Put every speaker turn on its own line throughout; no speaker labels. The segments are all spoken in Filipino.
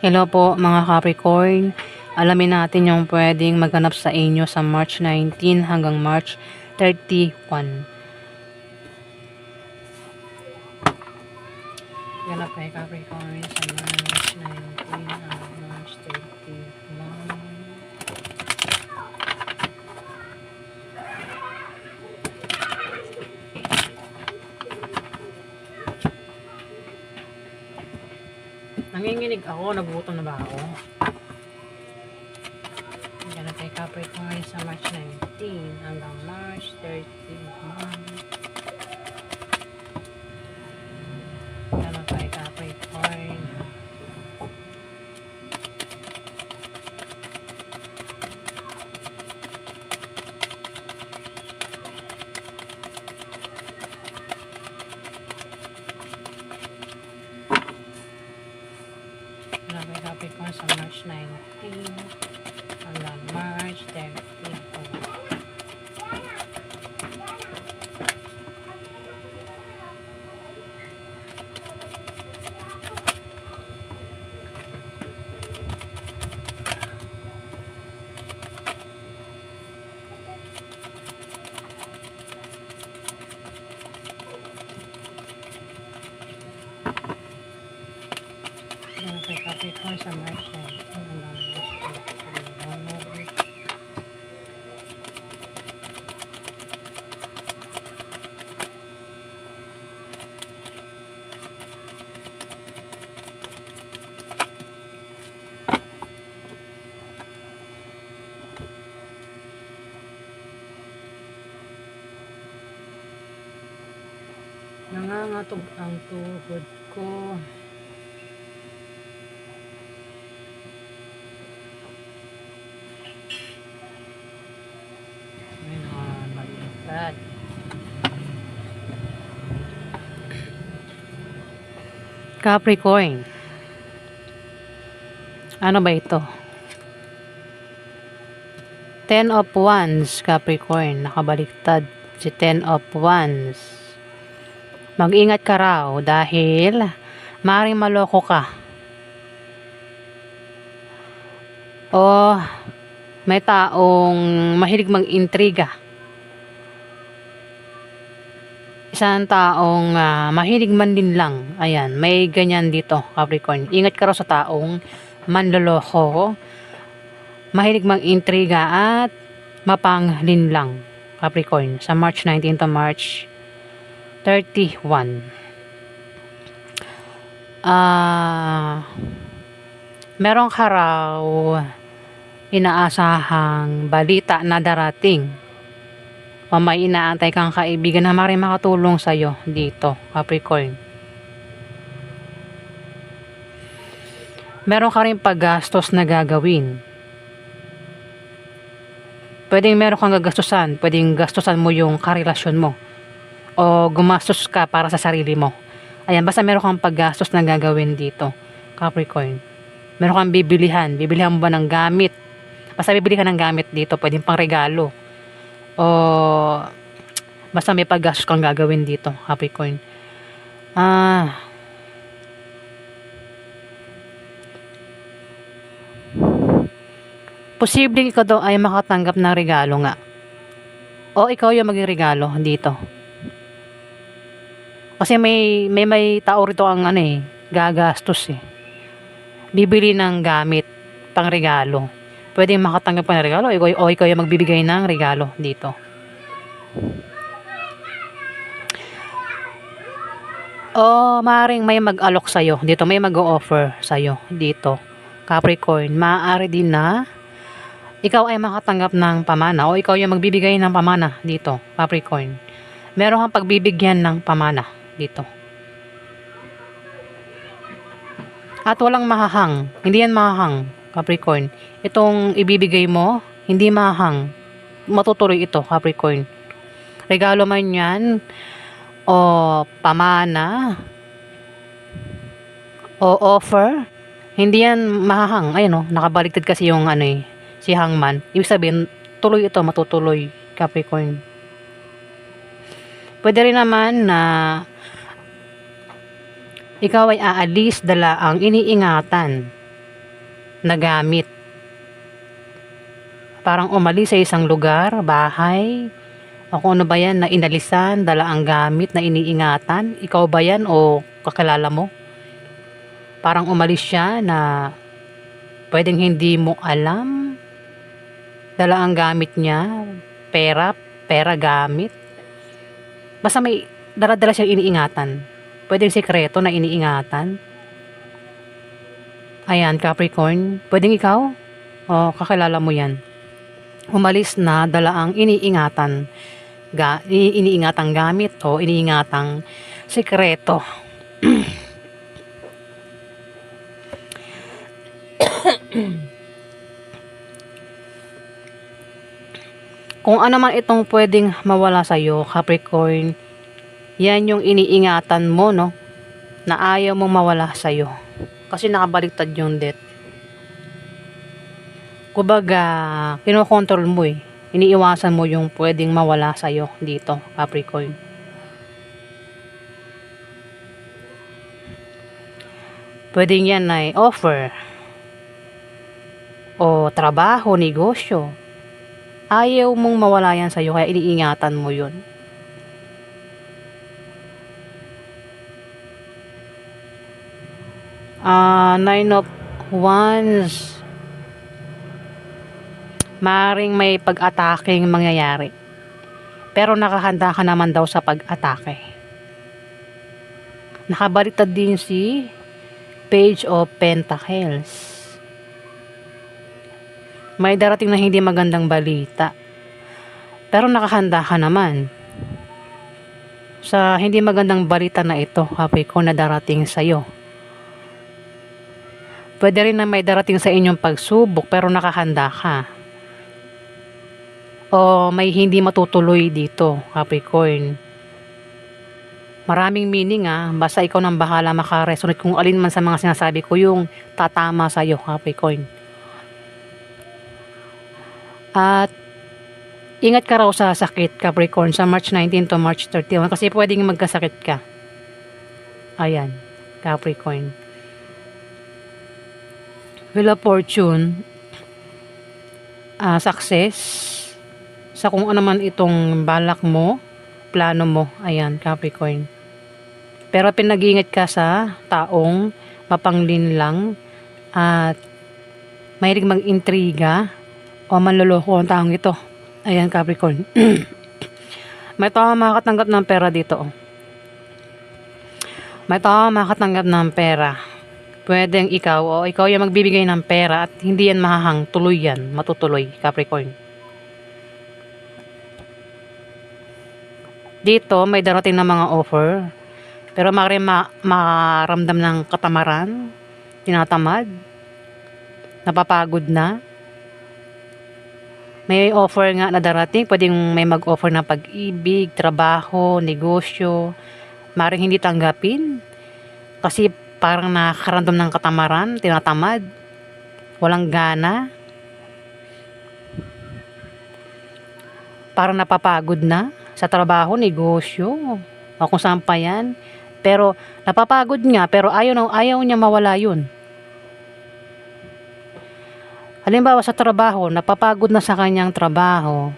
Hello po mga Capricorn. Alamin natin yung pwedeng maganap sa inyo sa March 19 hanggang March 31. Ganap kay Capricorn sa March 19 hanggang March 31. Nanginginig ako, nagutom na ba ako? Ganap kay Capricorn sa March 19 hanggang March 31. Ganap kay Capricorn. Ganap kay Capricorn sa March 19 hanggang March 31. Ganap kay Capricorn sa March 19 hanggang March 31. Nangangatog ang tuhod ko. May nakabaliktad. Capricorn. Ano ba ito? Ten of Wands, Capricorn. Nakabaliktad si Ten of Wands. Mag-ingat ka raw dahil maaaring maloko ka. O may taong mahilig mag-intriga. Isang taong mahilig man din lang. Ayan, may ganyan dito, Capricorn. Ingat ka raw sa taong manloloko, mahilig mag-intriga at mapanglin lang, Capricorn, sa March 19 to March 31. Meron ka raw inaasahang balita na darating o may inaantay kang kaibigan na maaaring makatulong sa'yo dito, Capricorn. Meron ka rin paggastos na gagawin. Pwedeng meron kang gagastusan, pwedeng gastusan mo yung karelasyon mo o gumastos ka para sa sarili mo. Ayan, basta meron kang paggastos na gagawin dito, Capricorn. Meron kang bibilihan mo ba ng gamit? Basta bibili ka ng gamit dito, pwedeng pang regalo. O basta may paggastos kang gagawin dito, Capricorn. Posibleng ikaw daw ay makatanggap ng regalo nga. O ikaw yung maging regalo dito. Kasi may tao rito ang gagastos eh. Bibili ng gamit pang regalo. Pwedeng makatanggap ka ng regalo o ikaw yung magbibigay ng regalo dito. O maaaring may mag-alok sa'yo dito, may mag-o-offer sa'yo dito, Capricorn. Maaari din na ikaw ay makatanggap ng pamana o ikaw yung magbibigay ng pamana dito, Capricorn. Meron kang pagbibigyan ng pamana dito. At walang mahahang. Hindi yan mahahang, Capricorn. Itong ibibigay mo, hindi mahahang. Matutuloy ito, Capricorn. Regalo man yan o pamana o offer, hindi yan mahahang. Ayun nakabaligtad kasi yung si Hangman. Ibig sabihin, tuloy ito, matutuloy, Capricorn. Pwede rin naman na ikaw ay aalis, dala ang iniingatan na gamit. Parang umalis sa isang lugar, bahay, o kung ano ba yan na inalisan, dala ang gamit na iniingatan. Ikaw ba yan o kakilala mo? Parang umalis siya na pwedeng hindi mo alam. Dala ang gamit niya, pera gamit. Basta may dala-dala siyang iniingatan. Pwedeng sikreto na iniingatan. Ayan, Capricorn. Pwedeng ikaw o kakilala mo yan. Umalis na dala ang iniingatan. Iniingatang gamit o iniingatang sikreto. Kung ano man itong pwedeng mawala sa'yo, Capricorn, yan yung iniingatan mo, no? Na ayaw mong mawala sa'yo. Kasi nakabaliktad yung death. Kumbaga, kinokontrol mo eh. Iniiwasan mo yung pwedeng mawala sa'yo dito, Capricorn. Pwedeng yan ay offer. O trabaho, negosyo. Ayaw mong mawala yan sa'yo, kaya iniingatan mo yun. Nine of Wands. Maring may pag-ataking mangyayari. Pero nakahanda ka naman daw sa pag-atake. Nakabaliktad din si Page of Pentacles. May darating na hindi magandang balita. Pero nakahanda ka naman sa hindi magandang balita na ito, Capricorn, na darating sa'yo. Pwede rin na may darating sa inyong pagsubok pero nakahanda ka. O may hindi matutuloy dito, Capricorn. Maraming meaning basta ikaw nang bahala makaresonate kung alin man sa mga sinasabi ko yung tatama sa'yo, Capricorn. At ingat ka raw sa sakit, Capricorn, sa March 19 to March 31 kasi pwedeng magkasakit ka. Ayan, Capricorn. Wheel of Fortune, success sa kung ano man itong balak mo, plano mo. Ayan, Capricorn. Pero pinag-iingat ka sa taong mapanglinlang at mahilig mag-intriga o manloloko ang taong ito. Ayan, Capricorn. May tao makatanggap ng pera dito. May tao makatanggap ng pera. Pwedeng ikaw o ikaw yung magbibigay ng pera at hindi yan mahahang, tuloy yan, matutuloy, Capricorn. Dito may darating na mga offer, pero maaaring maramdam ng katamaran, tinatamad, napapagod na. May offer nga na darating, pwedeng may mag-offer ng pag-ibig, trabaho, negosyo, maaaring hindi tanggapin kasi parang nakakaramdam ng katamaran, tinatamad, walang gana, parang napapagod na sa trabaho, negosyo, o kung saan pa yan. Pero napapagod nga, pero ayaw niya mawala yun. Halimbawa sa trabaho, napapagod na sa kanyang trabaho,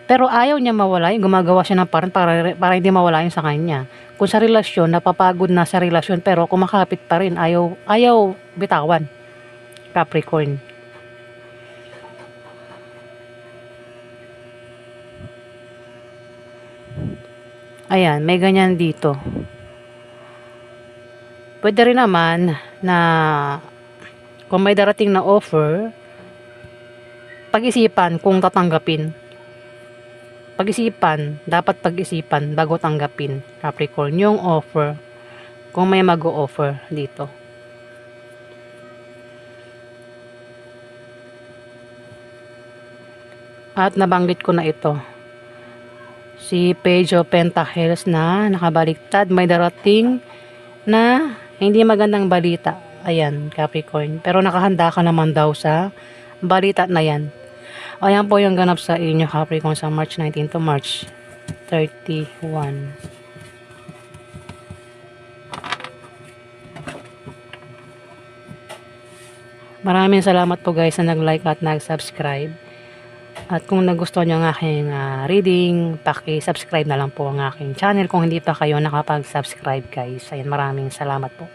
pero ayaw niya mawala yun, gumagawa siya ng parang para hindi mawala yun sa kanya. Kung sa relasyon, napapagod na sa relasyon pero kumakapit pa rin, ayaw bitawan, Capricorn. Ayan, may ganyan dito. Pwede rin naman na kung may darating na offer, pag-isipan kung tatanggapin. Dapat pag-isipan bago tanggapin, Capricorn, yung offer. Kung may mag-o-offer dito. At nabanggit ko na ito. Si Page of Pentacles na nakabaliktad, may darating na hindi magandang balita. Ayan, Capricorn. Pero nakahanda ka naman daw sa balita na yan. Ayan po yung ganap sa inyo, Capricorn, sa March 19 to March 31. Maraming salamat po guys na nag-like at nag-subscribe. At kung nagustuhan nyo ang aking reading, paki-subscribe na lang po ang aking channel kung hindi pa kayo nakapag-subscribe guys. Ayan, maraming salamat po.